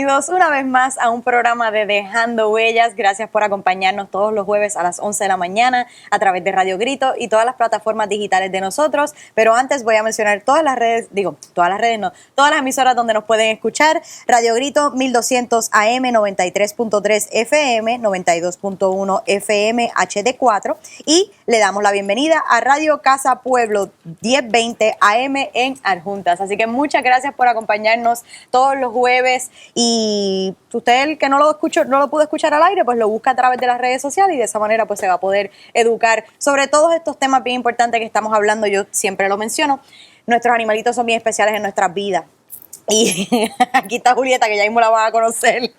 Bienvenidos una vez más a un programa de Dejando Huellas. Gracias por acompañarnos todos los jueves a las 11 de la mañana a través de Radio Grito y todas las plataformas digitales de nosotros. Pero antes voy a mencionar todas las redes, todas las emisoras donde nos pueden escuchar. Radio Grito 1200 AM, 93.3 FM, 92.1 FM HD4 y le damos la bienvenida a Radio Casa Pueblo 1020 AM en Adjuntas. Así que muchas gracias por acompañarnos todos los jueves, y usted, el que no lo pudo escuchar al aire, pues lo busca a través de las redes sociales y de esa manera pues se va a poder educar sobre todos estos temas bien importantes que estamos hablando. Yo siempre lo menciono, nuestros animalitos son bien especiales en nuestras vidas. Y aquí está Julieta, que ya mismo la van a conocer.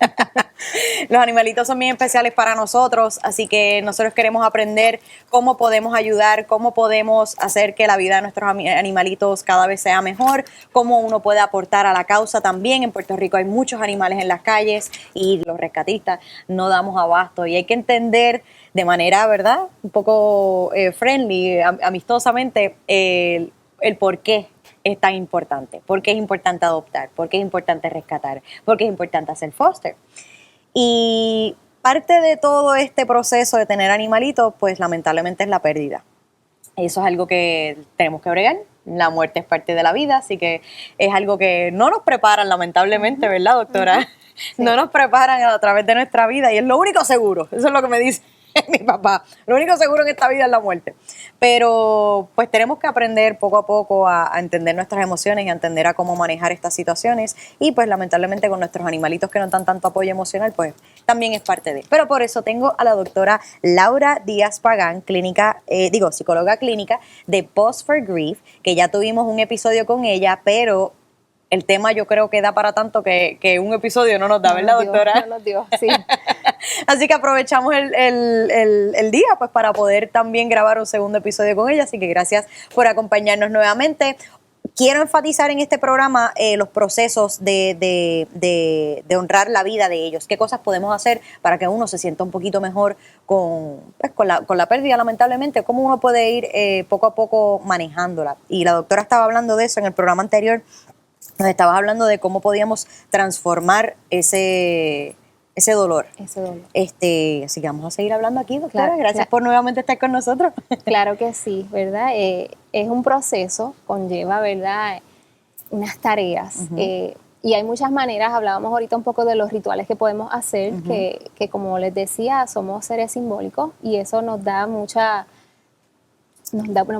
Los animalitos son bien especiales para nosotros, así que nosotros queremos aprender cómo podemos ayudar, cómo podemos hacer que la vida de nuestros animalitos cada vez sea mejor, cómo uno puede aportar a la causa también. En Puerto Rico hay muchos animales en las calles y los rescatistas no damos abasto, y hay que entender de manera, ¿verdad?, un poco friendly, amistosamente, el por qué es tan importante, por qué es importante adoptar, por qué es importante rescatar, por qué es importante hacer foster. Y parte de todo este proceso de tener animalitos, pues lamentablemente es la pérdida. Eso es algo que tenemos que bregar. La muerte es parte de la vida, así que es algo que no nos preparan, lamentablemente, ¿verdad, doctora? Sí. No nos preparan a través de nuestra vida, y es lo único seguro. Eso es lo que me dice mi papá. Lo único seguro en esta vida es la muerte. Pero pues tenemos que aprender poco a poco a entender nuestras emociones y a entender a cómo manejar estas situaciones. Y pues lamentablemente con nuestros animalitos que nos dan tanto apoyo emocional, pues también es parte de. Pero por eso tengo a la doctora Laura Díaz Pagán, psicóloga clínica de Pause for Grief, que ya tuvimos un episodio con ella, pero el tema yo creo que da para tanto que un episodio no nos da, ¿verdad, doctora? No nos dio, sí. Así que aprovechamos el día pues para poder también grabar un segundo episodio con ella, así que gracias por acompañarnos nuevamente. Quiero enfatizar en este programa los procesos de honrar la vida de ellos. ¿Qué cosas podemos hacer para que uno se sienta un poquito mejor con la pérdida, lamentablemente? ¿Cómo uno puede ir poco a poco manejándola? Y la doctora estaba hablando de eso en el programa anterior. Nos estabas hablando de cómo podíamos transformar ese dolor. Así que vamos a seguir hablando aquí, doctora. Claro, gracias por nuevamente estar con nosotros. Claro que sí, ¿verdad? Es un proceso, conlleva, ¿verdad?, unas tareas. Y hay muchas maneras. Hablábamos ahorita un poco de los rituales que podemos hacer, que como les decía, somos seres simbólicos, y eso nos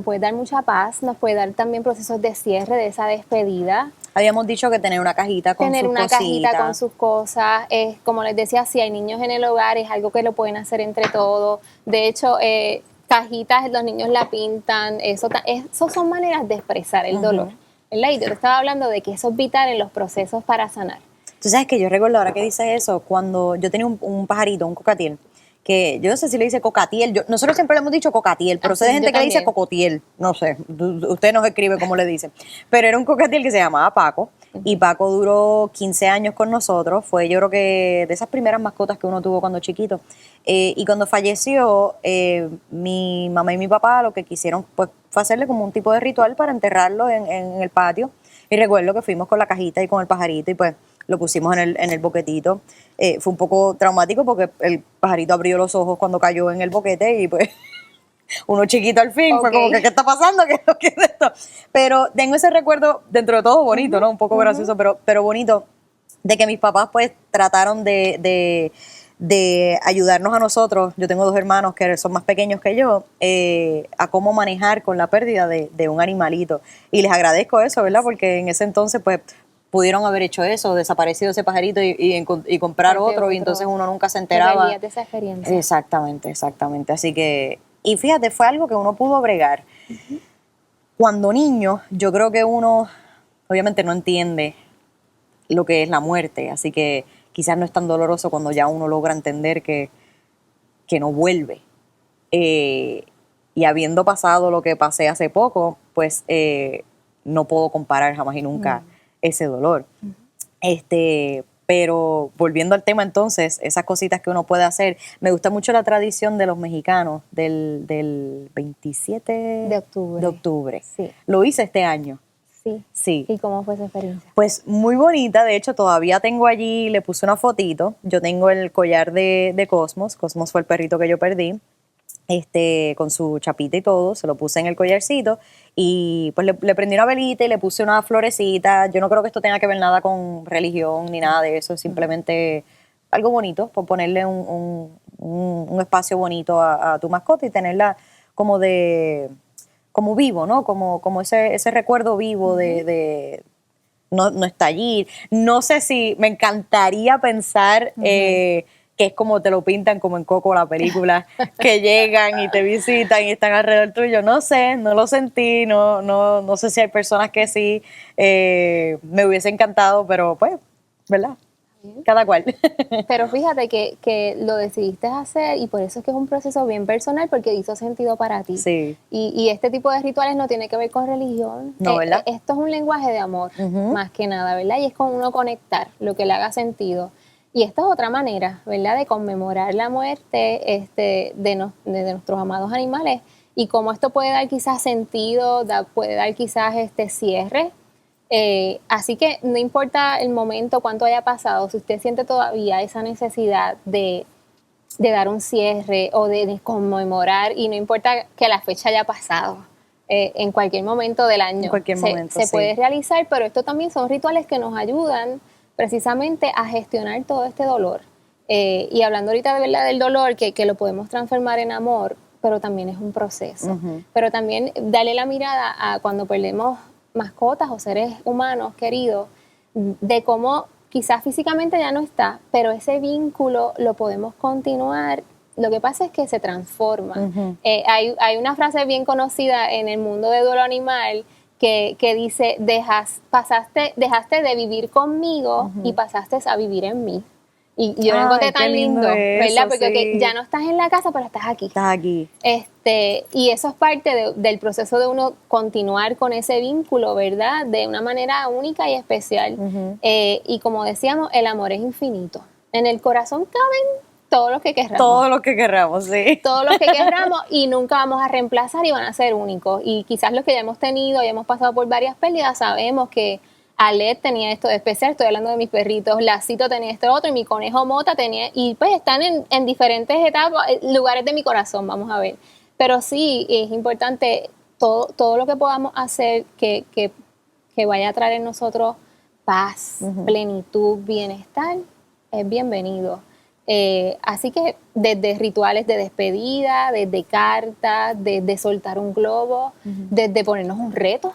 puede dar mucha paz, nos puede dar también procesos de cierre, de esa despedida. Habíamos dicho que tener una cajita con sus cositas. Cajita con sus cosas. Como les decía, si hay niños en el hogar, es algo que lo pueden hacer entre todos. De hecho, cajitas, los niños la pintan. Eso son maneras de expresar el dolor. ¿Verdad? Y yo te estaba hablando de que eso es vital en los procesos para sanar. Tú sabes que yo recuerdo, ahora que dices eso, cuando yo tenía un pajarito, un cocatiel, que yo no sé si le dice cocatiel, nosotros siempre le hemos dicho cocatiel, pero sé de gente que le dice cocotiel, no sé, usted nos escribe cómo le dice, pero era un cocatiel que se llamaba Paco, y Paco duró 15 años con nosotros, fue yo creo que de esas primeras mascotas que uno tuvo cuando chiquito, y cuando falleció, mi mamá y mi papá lo que quisieron pues fue hacerle como un tipo de ritual para enterrarlo en el patio, y recuerdo que fuimos con la cajita y con el pajarito, y pues lo pusimos en el boquetito. Fue un poco traumático porque el pajarito abrió los ojos cuando cayó en el boquete y pues uno chiquito al fin, fue como que ¿qué está pasando? ¿Qué es esto? Pero tengo ese recuerdo, dentro de todo bonito, ¿no? Un poco gracioso, pero bonito, de que mis papás pues trataron de ayudarnos a nosotros. Yo tengo 2 hermanos que son más pequeños que yo, a cómo manejar con la pérdida de un animalito. Y les agradezco eso, ¿verdad? Porque en ese entonces pues pudieron haber hecho eso, desaparecido ese pajarito y comprar otro, y entonces uno nunca se enteraba. De esa experiencia. Exactamente. Así que, y fíjate, fue algo que uno pudo bregar. Cuando niño, yo creo que uno obviamente no entiende lo que es la muerte, así que quizás no es tan doloroso cuando ya uno logra entender que no vuelve. Y habiendo pasado lo que pasé hace poco, pues no puedo comparar jamás y nunca ese dolor. Pero volviendo al tema entonces, esas cositas que uno puede hacer, me gusta mucho la tradición de los mexicanos del 27 de octubre. De octubre. Sí. Lo hice este año. Sí. Sí. ¿Y cómo fue esa experiencia? Pues muy bonita, de hecho todavía tengo allí, le puse una fotito, yo tengo el collar de Cosmos, Cosmos fue el perrito que yo perdí, con su chapita y todo, se lo puse en el collarcito y pues le prendí una velita y le puse una florecita. Yo no creo que esto tenga que ver nada con religión ni nada de eso, es simplemente algo bonito, por ponerle un espacio bonito a tu mascota y tenerla como como vivo, ¿no? Como ese recuerdo vivo de no está allí. No sé si me encantaría pensar que es como te lo pintan, como en Coco, la película, que llegan y te visitan y están alrededor tuyo. No sé, no lo sentí, no sé si hay personas que sí. Me hubiese encantado, pero pues, ¿verdad? Cada cual. Pero fíjate que lo decidiste hacer y por eso es que es un proceso bien personal porque hizo sentido para ti. Sí. Y este tipo de rituales no tiene que ver con religión. No, ¿verdad? Esto es un lenguaje de amor, más que nada, ¿verdad? Y es con uno conectar, lo que le haga sentido. Y esta es otra manera, ¿verdad? De conmemorar la muerte de nuestros amados animales y cómo esto puede dar quizás sentido, puede dar quizás cierre. Así que no importa el momento, cuánto haya pasado, si usted siente todavía esa necesidad de dar un cierre o de conmemorar, y no importa que la fecha haya pasado, en cualquier momento del año En cualquier momento, se sí. puede realizar, pero esto también son rituales que nos ayudan precisamente a gestionar todo este dolor. Y hablando ahorita de verdad del dolor, que lo podemos transformar en amor, pero también es un proceso. Pero también darle la mirada a cuando perdemos mascotas o seres humanos queridos, de cómo quizás físicamente ya no está, pero ese vínculo lo podemos continuar. Lo que pasa es que se transforma. Hay una frase bien conocida en el mundo de duelo animal que dice, dejaste de vivir conmigo y pasaste a vivir en mí. Y yo lo encontré tan lindo, ¿verdad? Porque sí. ya no estás en la casa, pero estás aquí. Estás aquí. Y eso es parte del proceso de uno continuar con ese vínculo, ¿verdad? De una manera única y especial. Y como decíamos, el amor es infinito. En el corazón caben todos los que querramos. Todo lo que querramos, sí. Todos los que querramos y nunca vamos a reemplazar y van a ser únicos. Y quizás los que ya hemos tenido y hemos pasado por varias pérdidas, sabemos que Alet tenía esto de especial, estoy hablando de mis perritos, Lacito tenía esto otro y mi conejo Mota tenía, y pues están en diferentes etapas, lugares de mi corazón, vamos a ver. Pero sí, es importante todo lo que podamos hacer que vaya a traer en nosotros paz, plenitud, bienestar, es bienvenido. Así que desde rituales de despedida, desde cartas, desde soltar un globo, desde ponernos un reto,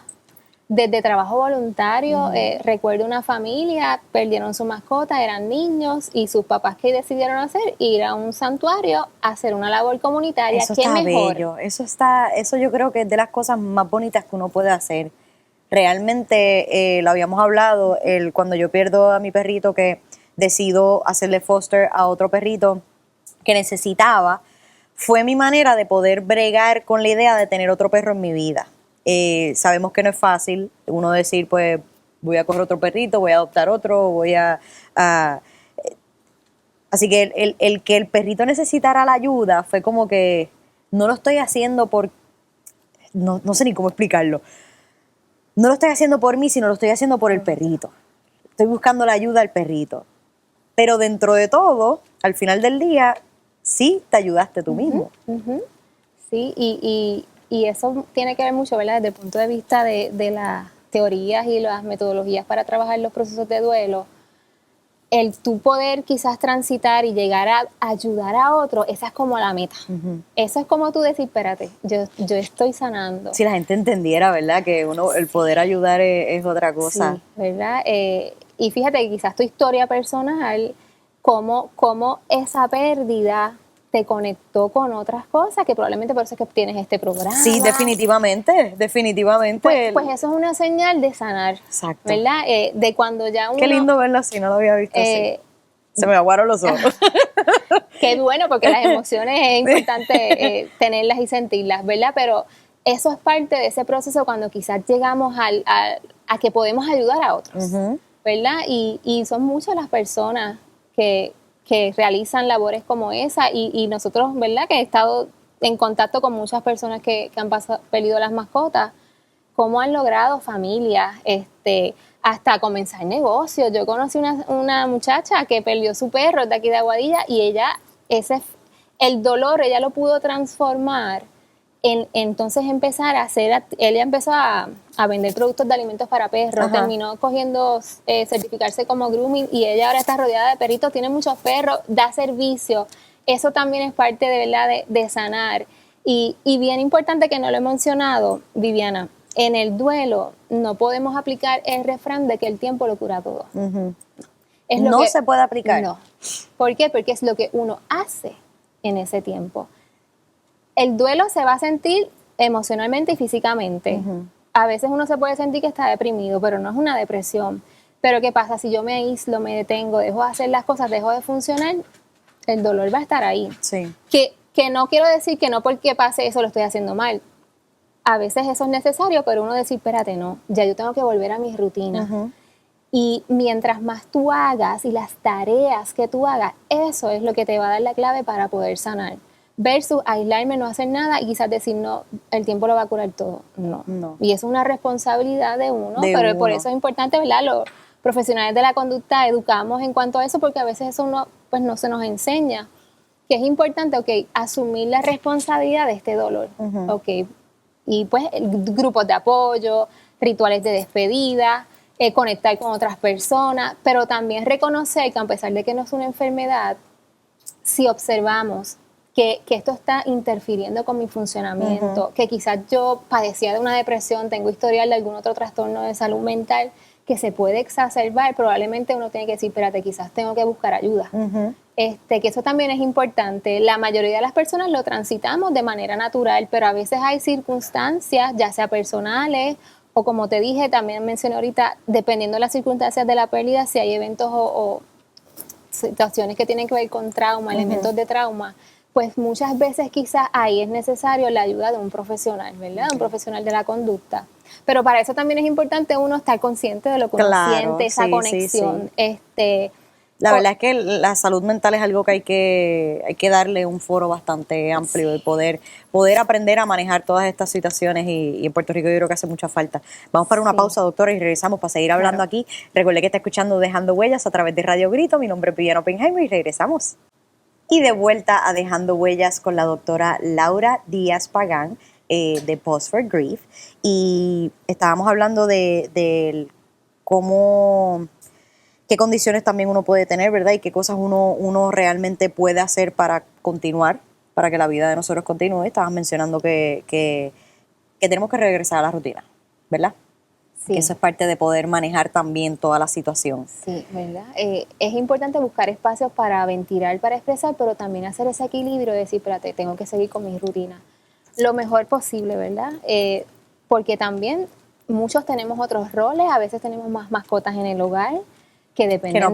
desde trabajo voluntario. Recuerdo una familia, perdieron su mascota, eran niños y sus papás, ¿qué decidieron hacer? Ir a un santuario a hacer una labor comunitaria. Eso ¿Qué está mejor? bello, eso yo creo que es de las cosas más bonitas que uno puede hacer. Realmente lo habíamos hablado, cuando yo pierdo a mi perrito, que decido hacerle foster a otro perrito que necesitaba, fue mi manera de poder bregar con la idea de tener otro perro en mi vida. Sabemos que no es fácil uno decir, pues voy a coger otro perrito, voy a adoptar otro, Así que el que el perrito necesitara la ayuda fue como que no lo estoy haciendo por... No sé ni cómo explicarlo. No lo estoy haciendo por mí, sino lo estoy haciendo por el perrito. Estoy buscando la ayuda al perrito. Pero dentro de todo, al final del día, sí te ayudaste tú mismo. Sí, y eso tiene que ver mucho, ¿verdad? Desde el punto de vista de las teorías y las metodologías para trabajar los procesos de duelo. El tú poder quizás transitar y llegar a ayudar a otro, esa es como la meta. Eso es como tú decir, espérate, yo estoy sanando. Si la gente entendiera, ¿verdad? Que el poder ayudar es otra cosa. Sí, ¿verdad? Y fíjate que quizás tu historia personal, cómo esa pérdida te conectó con otras cosas, que probablemente por eso es que tienes este programa. Sí, definitivamente. Pues eso es una señal de sanar. Exacto. ¿Verdad? De cuando ya uno... Qué lindo verlo así, no lo había visto así. Se me aguaron los ojos. Qué bueno, porque las emociones es importante tenerlas y sentirlas, ¿verdad? Pero eso es parte de ese proceso cuando quizás llegamos a que podemos ayudar a otros, ¿verdad? Y son muchas las personas que realizan labores como esa y nosotros, ¿verdad? Que he estado en contacto con muchas personas que han perdido las mascotas, cómo han logrado familias, hasta comenzar negocios. Yo conocí una muchacha que perdió su perro de aquí de Aguadilla y el dolor ella lo pudo transformar entonces empezar a ella empezó a vender productos de alimentos para perros, Ajá. terminó cogiendo, certificarse como grooming y ella ahora está rodeada de perritos, tiene muchos perros, da servicio. Eso también es parte de verdad de sanar. Y bien importante que no lo he mencionado, Viviana, en el duelo no podemos aplicar el refrán de que el tiempo lo cura todo. Uh-huh. Es No se puede aplicar. No. ¿Por qué? Porque es lo que uno hace en ese tiempo. El duelo se va a sentir emocionalmente y físicamente. Uh-huh. A veces uno se puede sentir que está deprimido, pero no es una depresión. Pero ¿qué pasa? Si yo me aíslo, me detengo, dejo de hacer las cosas, dejo de funcionar, el dolor va a estar ahí. Sí. Que no quiero decir que no porque pase eso lo estoy haciendo mal. A veces eso es necesario, pero uno decir, espérate, no, ya yo tengo que volver a mis rutinas. Uh-huh. Y mientras más tú hagas y las tareas que tú hagas, eso es lo que te va a dar la clave para poder sanar. Versus aislarme, no hacer nada y quizás decir, no, el tiempo lo va a curar todo. No. Y eso es una responsabilidad de uno, pero por eso es importante, ¿verdad? Los profesionales de la conducta educamos en cuanto a eso, porque a veces eso no se nos enseña. Que es importante, asumir la responsabilidad de este dolor. Uh-huh. Y pues grupos de apoyo, rituales de despedida, conectar con otras personas, pero también reconocer que a pesar de que no es una enfermedad, si observamos que esto está interfiriendo con mi funcionamiento, uh-huh. que quizás yo padecía de una depresión, tengo historial de algún otro trastorno de salud mental que se puede exacerbar, probablemente uno tiene que decir, espérate, quizás tengo que buscar ayuda. Uh-huh. Que eso también es importante. La mayoría de las personas lo transitamos de manera natural, pero a veces hay circunstancias, ya sea personales o como te dije, también mencioné ahorita, dependiendo de las circunstancias de la pérdida, si hay eventos o situaciones que tienen que ver con trauma, uh-huh. elementos de trauma, pues muchas veces quizás ahí es necesario la ayuda de un profesional, ¿verdad? Okay. Un profesional de la conducta. Pero para eso también es importante uno estar consciente de lo que uno siente, esa conexión. Sí. La verdad es que la salud mental es algo que hay que darle un foro bastante amplio de poder aprender a manejar todas estas situaciones y en Puerto Rico yo creo que hace mucha falta. Vamos para una pausa, doctora, y regresamos para seguir hablando aquí. Recuerde que está escuchando Dejando Huellas a través de Radio Grito. Mi nombre es Viviana Oppenheimer y regresamos. Y de vuelta a Dejando Huellas con la doctora Laura Díaz Pagán de Pause for Grief. Y estábamos hablando de cómo, qué condiciones también uno puede tener, ¿verdad? Y qué cosas uno realmente puede hacer para continuar, para que la vida de nosotros continúe. Estabas mencionando que tenemos que regresar a la rutina, ¿verdad? Sí. Que eso es parte de poder manejar también toda la situación. Sí, ¿verdad? Es importante buscar espacios para ventilar, para expresar, pero también hacer ese equilibrio de decir, espérate, tengo que seguir con mi rutina lo mejor posible, ¿verdad? Porque también muchos tenemos otros roles, a veces tenemos más mascotas en el hogar que dependen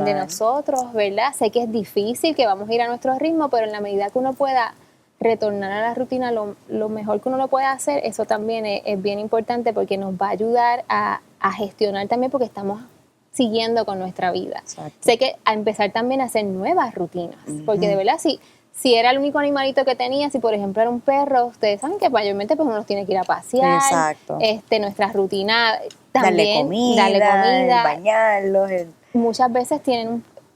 de nosotros, ¿verdad? Sé que es difícil, que vamos a ir a nuestro ritmo, pero en la medida que uno pueda retornar a la rutina lo mejor que uno lo puede hacer, eso también es bien importante porque nos va a ayudar a gestionar también porque estamos siguiendo con nuestra vida. Exacto. Sé que a empezar también a hacer nuevas rutinas, uh-huh. porque de verdad si era el único animalito que tenía, si por ejemplo era un perro, ustedes saben que mayormente pues uno los tiene que ir a pasear. Exacto. Nuestras rutinas también, darle comida, bañarlos. Muchas veces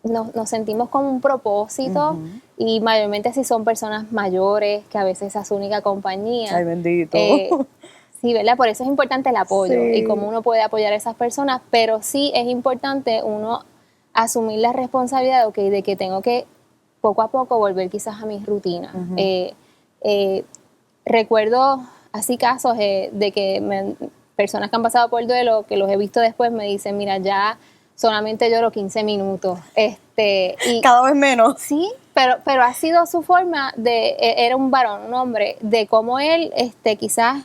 nos sentimos con un propósito, uh-huh. y mayormente si son personas mayores, que a veces esa es su única compañía. Ay, bendito. Sí, ¿verdad? Por eso es importante el apoyo, sí. Y cómo uno puede apoyar a esas personas, pero sí es importante uno asumir la responsabilidad, de que tengo que poco a poco volver quizás a mis rutinas. Uh-huh. Recuerdo así casos de que personas que han pasado por el duelo, que los he visto después, me dicen, mira, ya solamente lloro 15 minutos. Y cada vez menos. Sí, pero ha sido su forma era un varón, un hombre, de cómo él quizás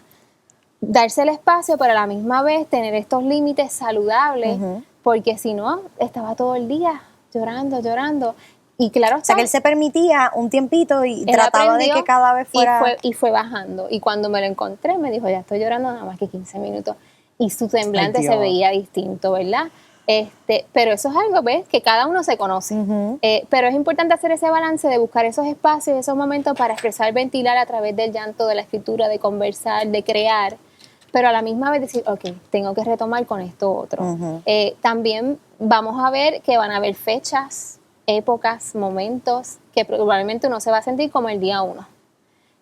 darse el espacio, pero a la misma vez tener estos límites saludables, uh-huh. porque si no, estaba todo el día llorando. Y claro, o sea, que él se permitía un tiempito y trataba de que cada vez fuera... Y fue bajando. Y cuando me lo encontré, me dijo, ya estoy llorando nada más que 15 minutos. Y su semblante se veía distinto, ¿verdad? Pero eso es algo, ¿ves? Que cada uno se conoce. Uh-huh. Pero es importante hacer ese balance de buscar esos espacios, esos momentos para expresar, ventilar a través del llanto, de la escritura, de conversar, de crear. pero a la misma vez decir, ok, tengo que retomar con esto otro. Ujú. También vamos a ver que van a haber fechas, épocas, momentos que probablemente uno se va a sentir como el día 1.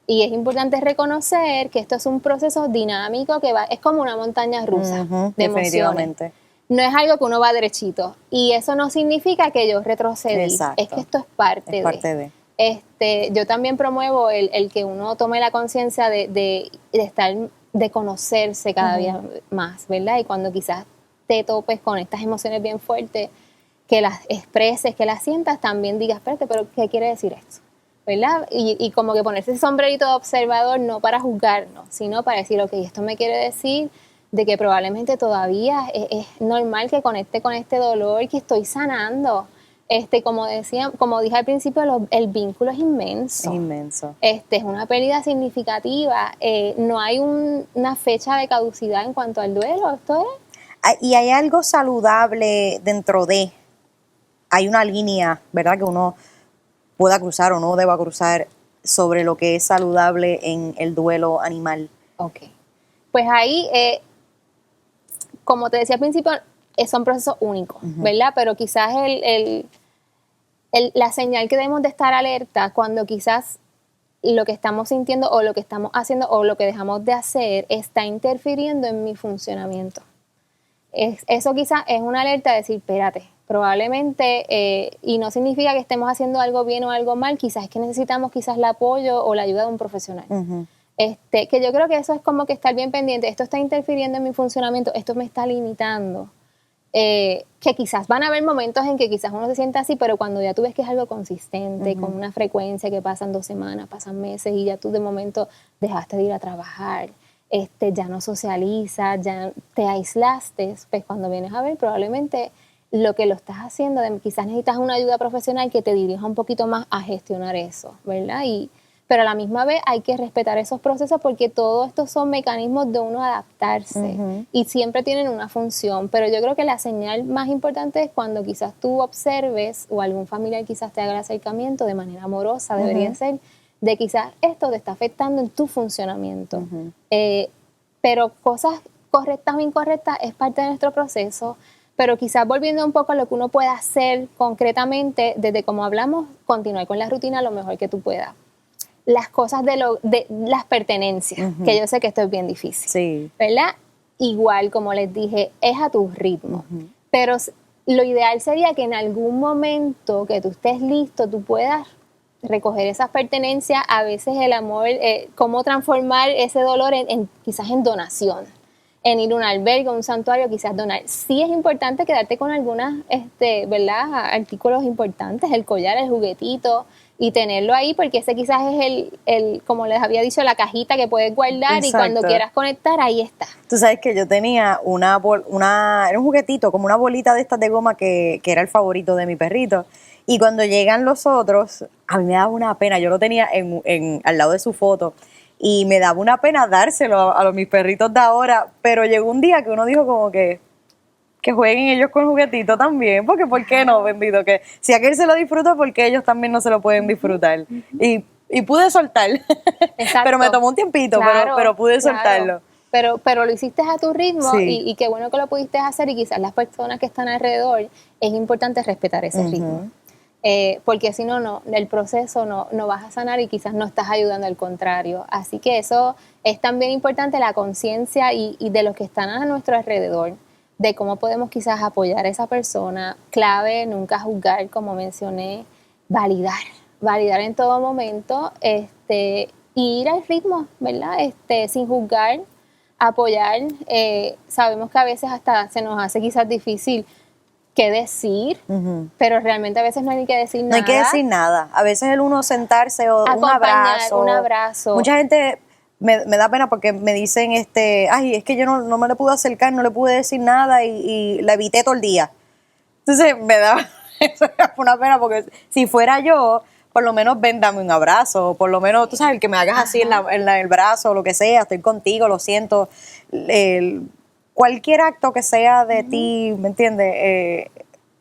Y es importante reconocer que esto es un proceso dinámico que es como una montaña rusa Ujú, de emociones. definitivamente. No es algo que uno va derechito. Y eso no significa que yo retrocedí. Exacto. Es que esto es parte Es parte de. Yo también promuevo el que uno tome la conciencia de estar, de conocerse cada día más, ¿verdad? Y cuando quizás te topes con estas emociones bien fuertes, que las expreses, que las sientas, también digas, espérate, pero ¿qué quiere decir esto? ¿Verdad? Y como que ponerse ese sombrerito de observador no para juzgarnos, sino para decir, ok, esto me quiere decir de que probablemente todavía es normal que conecte con este dolor, que estoy sanando. Como dije al principio, el vínculo es inmenso. Es inmenso. Es una pérdida significativa. No hay una fecha de caducidad en cuanto al duelo. Esto es. Y hay algo saludable dentro de. Hay una línea, ¿verdad? Que uno pueda cruzar o no deba cruzar sobre lo que es saludable en el duelo animal. Ok. Pues ahí, como te decía al principio, son procesos únicos, ¿verdad? Pero quizás la señal que debemos de estar alerta cuando quizás lo que estamos sintiendo o lo que estamos haciendo o lo que dejamos de hacer está interfiriendo en mi funcionamiento. Eso quizás es una alerta de decir, espérate, probablemente, y no significa que estemos haciendo algo bien o algo mal, quizás es que necesitamos quizás el apoyo o la ayuda de un profesional. Que yo creo que eso es como que estar bien pendiente, esto está interfiriendo en mi funcionamiento, esto me está limitando. Que quizás van a haber momentos en que quizás uno se sienta así, pero cuando ya tú ves que es algo consistente, con una frecuencia que pasan 2 semanas, pasan meses y ya tú de momento dejaste de ir a trabajar, ya no socializas, ya te aislaste, pues cuando vienes a ver probablemente lo que lo estás haciendo, quizás necesitas una ayuda profesional que te dirija un poquito más a gestionar eso, ¿verdad? Pero a la misma vez hay que respetar esos procesos porque todos estos son mecanismos de uno adaptarse y siempre tienen una función. Pero yo creo que la señal más importante es cuando quizás tú observes o algún familiar quizás te haga el acercamiento de manera amorosa, debería ser, de quizás esto te está afectando en tu funcionamiento. Pero cosas correctas o incorrectas es parte de nuestro proceso. Pero quizás volviendo un poco a lo que uno puede hacer concretamente, desde como hablamos, continuar con la rutina lo mejor que tú puedas. Las cosas de las pertenencias, que yo sé que esto es bien difícil, Sí. ¿verdad? Igual, como les dije, es a tu ritmo, pero lo ideal sería que en algún momento que tú estés listo, tú puedas recoger esas pertenencias, a veces el amor, cómo transformar ese dolor quizás en donación, en ir a un albergue, a un santuario, quizás donar. Sí es importante quedarte con algunas, ¿verdad? Artículos importantes, el collar, el juguetito, y tenerlo ahí porque ese quizás es como les había dicho, la cajita que puedes guardar. Exacto. Y cuando quieras conectar, ahí está. Tú sabes que yo tenía era un juguetito, como una bolita de estas de goma que era el favorito de mi perrito. Y cuando llegan los otros, a mí me daba una pena. Yo lo tenía al lado de su foto y me daba una pena dárselo a mis perritos de ahora. Pero llegó un día que uno dijo como que jueguen ellos con juguetito también, porque ¿por qué no, bendito? Que si aquel se lo disfruta, ¿por qué ellos también no se lo pueden disfrutar? Y pude soltar, pero me tomó un tiempito, claro, pero pude soltarlo. Pero lo hiciste a tu ritmo, sí. y qué bueno que lo pudiste hacer, y quizás las personas que están alrededor, es importante respetar ese ritmo. Porque si no, el proceso no vas a sanar y quizás no estás ayudando, al contrario. Así que eso es también importante, la conciencia y de los que están a nuestro alrededor, de cómo podemos quizás apoyar a esa persona. Clave, nunca juzgar, como mencioné, validar en todo momento, y ir al ritmo, ¿verdad? Sin juzgar, apoyar. Sabemos que a veces hasta se nos hace quizás difícil qué decir, pero realmente a veces no hay ni que decir nada. No hay que decir nada. A veces el uno sentarse o un abrazo. Mucha gente me da pena porque me dicen, ay, es que yo no me le pude acercar, no le pude decir nada y la evité todo el día. Entonces me da una pena porque si fuera yo, por lo menos ven, dame un abrazo, por lo menos, tú sabes, el que me hagas así en el brazo, lo que sea, estoy contigo, lo siento. Cualquier acto que sea de ti, ¿me entiendes?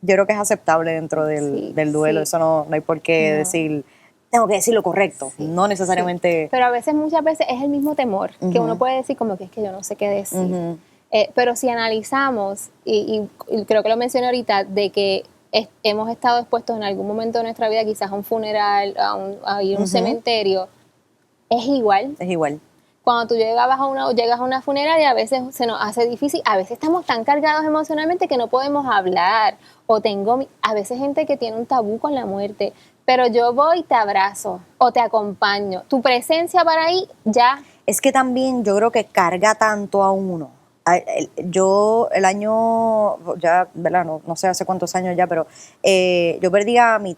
Yo creo que es aceptable dentro del duelo. Sí. Eso no hay por qué decir, tengo que decir lo correcto, no necesariamente. Sí. Pero a veces, muchas veces es el mismo temor que Ujú. uno puede decir como que es que yo no sé qué decir. Ujú. Pero si analizamos, y creo que lo mencioné ahorita, de que hemos estado expuestos en algún momento de nuestra vida quizás a un funeral, a ir a un Ujú. cementerio, es igual. Es igual. Cuando tú llegas a una funeraria, a veces se nos hace difícil, a veces estamos tan cargados emocionalmente que no podemos hablar, a veces gente que tiene un tabú con la muerte, pero yo voy y te abrazo o te acompaño. Tu presencia para ahí ya. Es que también yo creo que carga tanto a uno. Yo el año, ya, ¿verdad? No sé hace cuántos años ya, pero yo perdí a mi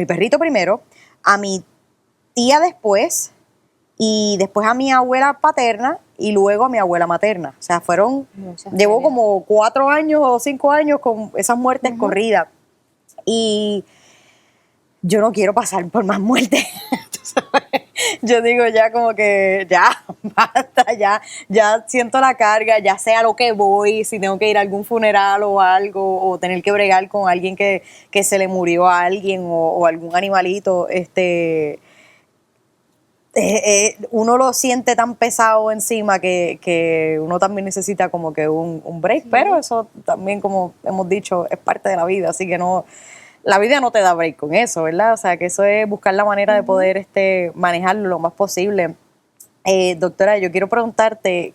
perrito primero, a mi tía después, y después a mi abuela paterna y luego a mi abuela materna. O sea, llevo como 4 años o 5 años con esas muertes corridas. Y yo no quiero pasar por más muertes. Yo digo ya como que ya, basta, ya siento la carga, ya sé a lo que voy, si tengo que ir a algún funeral o algo, o tener que bregar con alguien que se le murió a alguien o algún animalito, uno lo siente tan pesado encima que uno también necesita como que un break, pero eso también, como hemos dicho, es parte de la vida, así que no, la vida no te da break con eso, ¿verdad? O sea, que eso es buscar la manera de poder manejarlo lo más posible. Doctora, yo quiero preguntarte,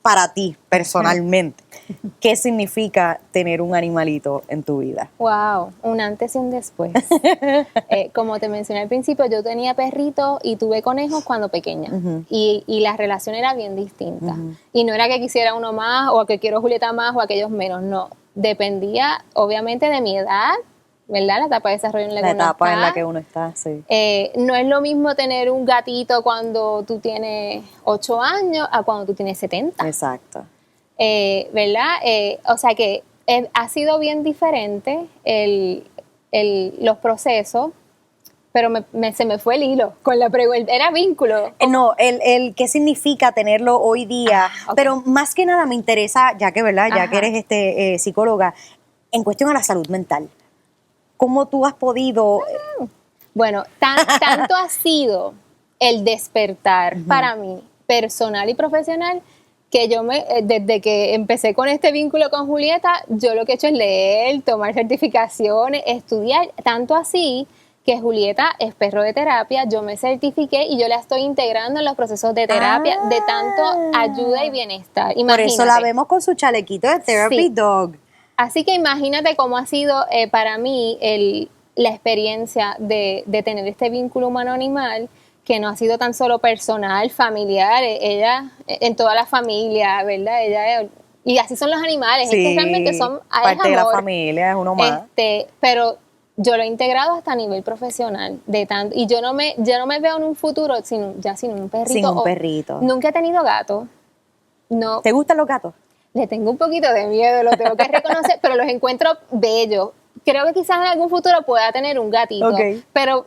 para ti, personalmente, ¿qué significa tener un animalito en tu vida? Wow, un antes y un después. Como te mencioné al principio, yo tenía perritos y tuve conejos cuando pequeña. Y la relación era bien distinta. Y no era que quisiera uno más o que quiero Julieta más o aquellos menos, no. Dependía, obviamente, de mi edad, ¿verdad? La etapa de desarrollo en la que uno etapa está. en la que uno está, sí. No es lo mismo tener un gatito cuando tú tienes 8 años a cuando tú tienes 70. Exacto. ¿Verdad? O sea que ha sido bien diferente los procesos, pero se me fue el hilo con la pregunta. Era vínculo. No, el qué significa tenerlo hoy día, Okay. pero más que nada me interesa, ya que, ¿verdad? Ya Ajá. que eres psicóloga, en cuestión a la salud mental. ¿Cómo tú has podido? Bueno, tanto ha sido el despertar para mí, personal y profesional, que desde que empecé con este vínculo con Julieta, yo lo que he hecho es leer, tomar certificaciones, estudiar, tanto así que Julieta es perro de terapia, yo me certifiqué y yo la estoy integrando en los procesos de terapia, de tanto ayuda y bienestar. Imagínate. Por eso la vemos con su chalequito de Therapy Dog. Así que imagínate cómo ha sido para mí la experiencia de tener este vínculo humano-animal, que no ha sido tan solo personal, familiar, ella en toda la familia, ¿verdad? Y así son los animales, Sí, es que realmente son parte de la familia, es uno más. Pero yo lo he integrado hasta a nivel profesional, y yo no me veo en un futuro sin un perrito. Sin un perrito. Nunca he tenido gato. No. ¿Te gustan los gatos? Le tengo un poquito de miedo, lo tengo que reconocer, pero los encuentro bellos. Creo que quizás en algún futuro pueda tener un gatito, pero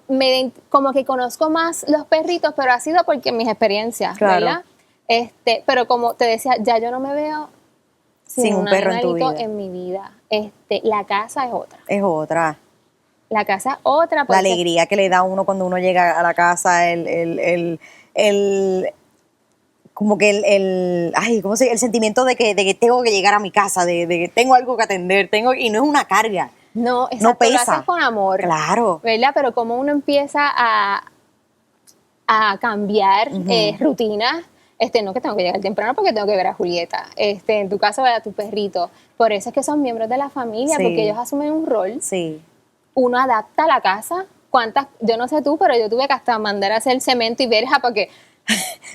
como que conozco más los perritos, pero ha sido porque mis experiencias, ¿verdad? Pero como te decía, ya yo no me veo sin un perro en tu vida. En mi vida. La casa es otra. Es otra. La casa es otra. La alegría que le da a uno cuando uno llega a la casa, como que el sentimiento de que tengo que llegar a mi casa, de que tengo algo que atender, y no es una carga. No, exacto, no pesa. Lo haces con amor. Claro. ¿Verdad? Pero como uno empieza a cambiar rutinas, no que tengo que llegar temprano porque tengo que ver a Julieta, en tu caso ver a tu perrito. Por eso es que son miembros de la familia, porque ellos asumen un rol. Sí. Uno adapta la casa. Yo no sé tú, pero yo tuve que hasta mandar a hacer cemento y verja porque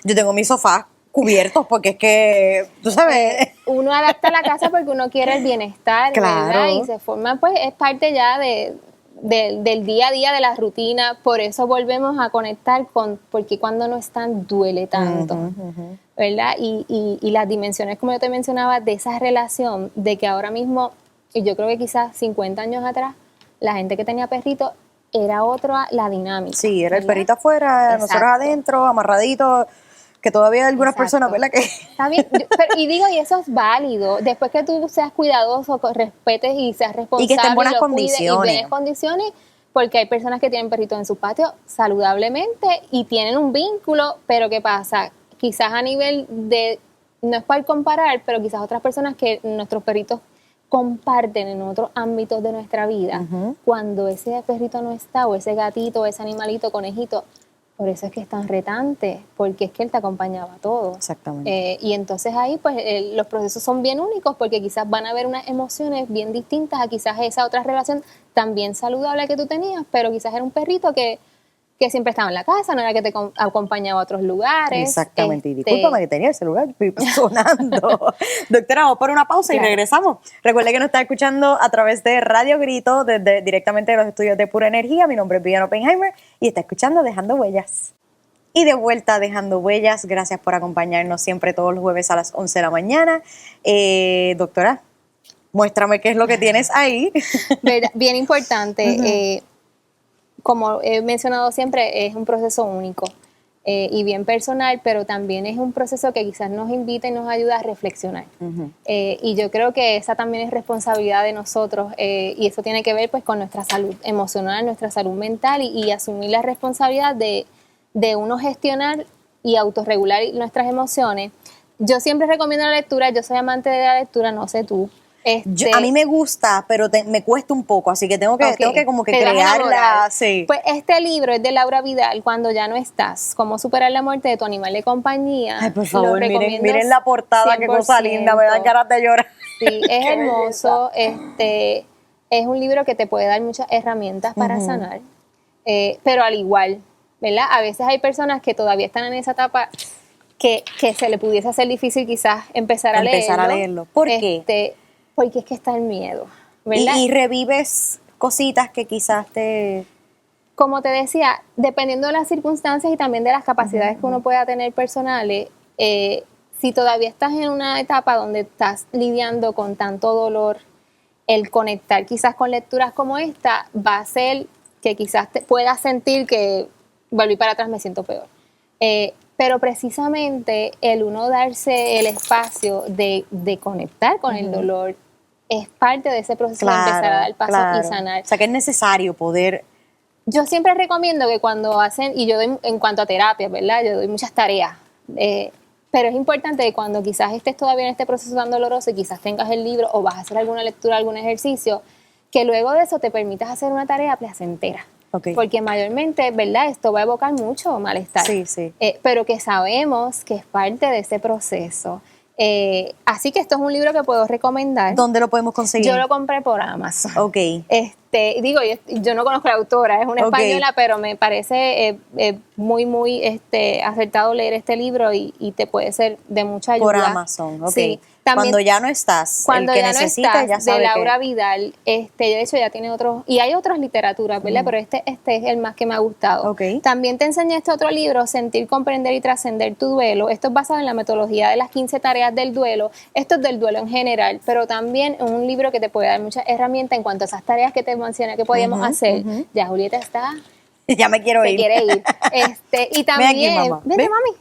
yo tengo mis sofás cubiertos porque es que, tú sabes. Uno adapta la casa porque uno quiere el bienestar, claro. ¿verdad? Y se forma, pues, es parte ya del día a día, de la rutina. Por eso volvemos a conectar porque cuando no están duele tanto, ¿verdad? Y las dimensiones, como yo te mencionaba, de esa relación, de que ahora mismo, y yo creo que quizás 50 años atrás, la gente que tenía perrito era otra la dinámica. Sí, era, ¿verdad? El perrito afuera, nosotros adentro, amarraditos, que todavía hay algunas personas, ¿verdad? Que está bien, y eso es válido. Después que tú seas cuidadoso, respetes y seas responsable, y que esté en buenas y condiciones. Y buenas condiciones, porque hay personas que tienen perritos en sus patios saludablemente y tienen un vínculo, pero ¿qué pasa? Quizás a nivel de, no es para comparar, pero quizás otras personas que nuestros perritos comparten en otros ámbitos de nuestra vida, cuando ese perrito no está, o ese gatito, o ese animalito, conejito, por eso es que es tan retante, porque es que él te acompañaba a todo. Exactamente. Y entonces ahí pues los procesos son bien únicos, porque quizás van a haber unas emociones bien distintas a quizás esa otra relación también saludable que tú tenías, pero quizás era un perrito que siempre estaba en la casa, no era que te acompañaba a otros lugares. Exactamente. Y discúlpame que tenía el celular sonando. Doctora, vamos por una pausa y regresamos. Recuerde que nos está escuchando a través de Radio Grito, directamente de los estudios de Pura Energía. Mi nombre es Viviana Oppenheimer y está escuchando Dejando Huellas. Y de vuelta Dejando Huellas. Gracias por acompañarnos siempre todos los jueves a las 11 de la mañana. Doctora, muéstrame qué es lo que tienes ahí. Bien importante. Como he mencionado siempre, es un proceso único y bien personal, pero también es un proceso que quizás nos invita y nos ayuda a reflexionar. Y yo creo que esa también es responsabilidad de nosotros y eso tiene que ver pues con nuestra salud emocional, nuestra salud mental y asumir la responsabilidad de uno gestionar y autorregular nuestras emociones. Yo siempre recomiendo la lectura, yo soy amante de la lectura, no sé tú. A mí me gusta, pero me cuesta un poco, así que tengo que como que crearla. Sí. Pues este libro es de Laura Vidal, Cuando ya no estás, cómo superar la muerte de tu animal de compañía. Ay, por favor, miren la portada, 100%. Qué cosa linda, me dan ganas de llorar. Sí, es hermoso, es un libro que te puede dar muchas herramientas para sanar, pero al igual, ¿verdad? A veces hay personas que todavía están en esa etapa que se le pudiese hacer difícil quizás empezar a leerlo. ¿Por qué? Porque es que está el miedo, ¿verdad? Y revives cositas que quizás te... Como te decía, dependiendo de las circunstancias y también de las capacidades que uno pueda tener personales, si todavía estás en una etapa donde estás lidiando con tanto dolor, el conectar quizás con lecturas como esta va a hacer que quizás te puedas sentir que volví para atrás, me siento peor. Pero precisamente el uno darse el espacio de conectar con el dolor es parte de ese proceso de empezar a dar paso y sanar. O sea, que es necesario poder... Yo siempre recomiendo que cuando hacen, y yo doy en cuanto a terapia, ¿verdad? Yo doy muchas tareas, pero es importante que cuando quizás estés todavía en este proceso tan doloroso y quizás tengas el libro o vas a hacer alguna lectura, algún ejercicio, que luego de eso te permitas hacer una tarea placentera. Porque mayormente, ¿verdad? Esto va a evocar mucho malestar. Sí, sí. Pero que sabemos que es parte de ese proceso. Así que esto es un libro que puedo recomendar. ¿Dónde lo podemos conseguir? Yo lo compré por Amazon. Ok. Digo, yo no conozco a la autora, es una española, pero me parece muy acertado leer este libro y te puede ser de mucha ayuda. Por Amazon, ok. Sí. También, cuando ya no estás, cuando el que ya necesita, no estás, ya sabe de Laura Vidal, de hecho ya tiene otros, y hay otras literaturas, ¿verdad? Pero este es el más que me ha gustado. También te enseñé este otro libro, Sentir, Comprender y Trascender tu Duelo. Esto es basado en la metodología de las 15 tareas del duelo. Esto es del duelo en general, pero también un libro que te puede dar muchas herramientas en cuanto a esas tareas que te mencioné que podíamos hacer. Ya Julieta está... Ya me quiero ir. Se quiere ir. Y también... Ven aquí, mamá. Vente, mami.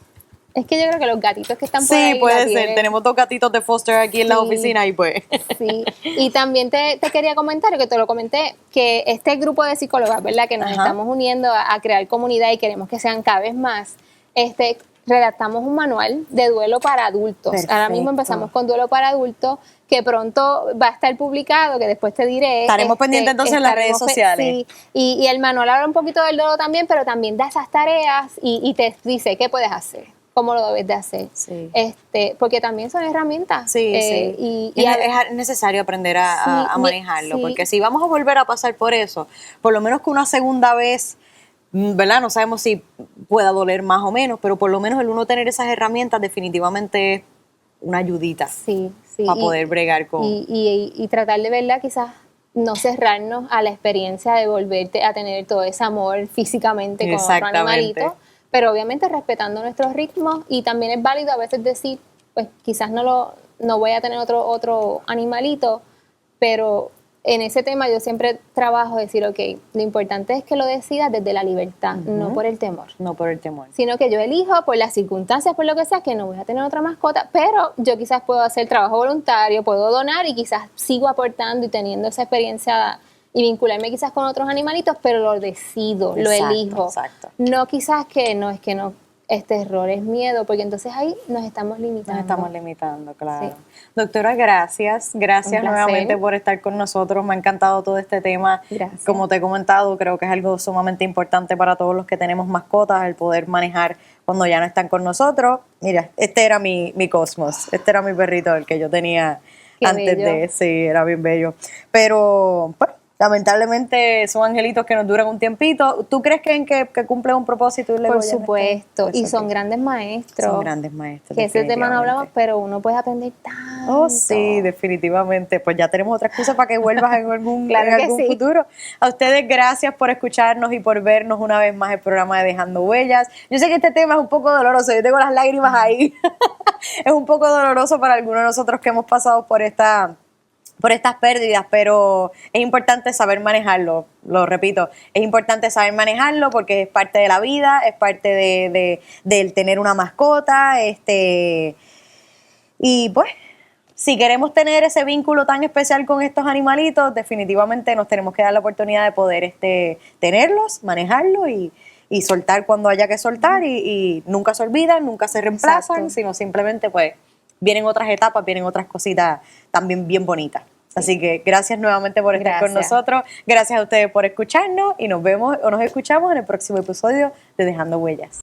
Es que yo creo que los gatitos que están por ahí... Sí, puede ser. Tenemos 2 gatitos de foster aquí en la oficina y pues... Sí. Y también te quería comentar, que te lo comenté, que este grupo de psicólogas, ¿verdad? Que nos estamos uniendo a crear comunidad y queremos que sean cada vez más, redactamos un manual de duelo para adultos. Perfecto. Ahora mismo empezamos con duelo para adultos, que pronto va a estar publicado, que después te diré. Estaremos pendientes entonces en las redes sociales. Sí, y el manual habla un poquito del duelo también, pero también da esas tareas y te dice qué puedes hacer, cómo lo debes de hacer. Sí. Porque también son herramientas. Sí, sí. Y es necesario aprender a manejarlo, porque si vamos a volver a pasar por eso, por lo menos que una segunda vez, ¿verdad? No sabemos si pueda doler más o menos, pero por lo menos el uno tener esas herramientas definitivamente es una ayudita para poder bregar con... Y tratar de, ¿verdad? Quizás no cerrarnos a la experiencia de volverte a tener todo ese amor físicamente con otro animalito, pero obviamente respetando nuestros ritmos, y también es válido a veces decir, pues quizás no voy a tener otro animalito, pero en ese tema yo siempre trabajo decir, ok, lo importante es que lo decidas desde la libertad, no por el temor. No por el temor. Sino que yo elijo por las circunstancias, por lo que sea, que no voy a tener otra mascota, pero yo quizás puedo hacer trabajo voluntario, puedo donar y quizás sigo aportando y teniendo esa experiencia y vincularme quizás con otros animalitos, pero lo decido, lo Exacto, elijo. exacto. No quizás que no, es que no, este error es miedo, porque entonces ahí nos estamos limitando. Nos estamos limitando, claro. Sí. Doctora, gracias. Gracias Un placer. nuevamente por estar con nosotros. Me ha encantado todo este tema. Gracias. Como te he comentado, creo que es algo sumamente importante para todos los que tenemos mascotas, el poder manejar cuando ya no están con nosotros. Mira, este era mi Cosmos. Este era mi perrito, el que yo tenía Qué antes bello. de... Sí, era bien bello. Pero, pues, lamentablemente son angelitos que nos duran un tiempito. ¿Tú crees que cumplen un propósito? Y luego Por ya no supuesto, están? y son grandes maestros. Son grandes maestros. Que ese tema no hablamos, definitivamente. pero uno puede aprender tanto. Oh, sí, definitivamente. Pues ya tenemos otra excusa para que vuelvas en algún, Claro en que algún sí. futuro. A ustedes, gracias por escucharnos y por vernos una vez más el programa de Dejando Huellas. Yo sé que este tema es un poco doloroso, yo tengo las lágrimas ahí. Es un poco doloroso para algunos de nosotros que hemos pasado por estas pérdidas, pero es importante saber manejarlo, lo repito, es importante saber manejarlo porque es parte de la vida, es parte del tener una mascota, y pues, si queremos tener ese vínculo tan especial con estos animalitos, definitivamente nos tenemos que dar la oportunidad de poder tenerlos, manejarlos y soltar cuando haya que soltar y nunca se olvidan, nunca se reemplazan, Exacto. sino simplemente pues vienen otras etapas, vienen otras cositas también bien bonitas. Así que gracias nuevamente por estar con Gracias. nosotros, gracias a ustedes por escucharnos y nos vemos o nos escuchamos en el próximo episodio de Dejando Huellas.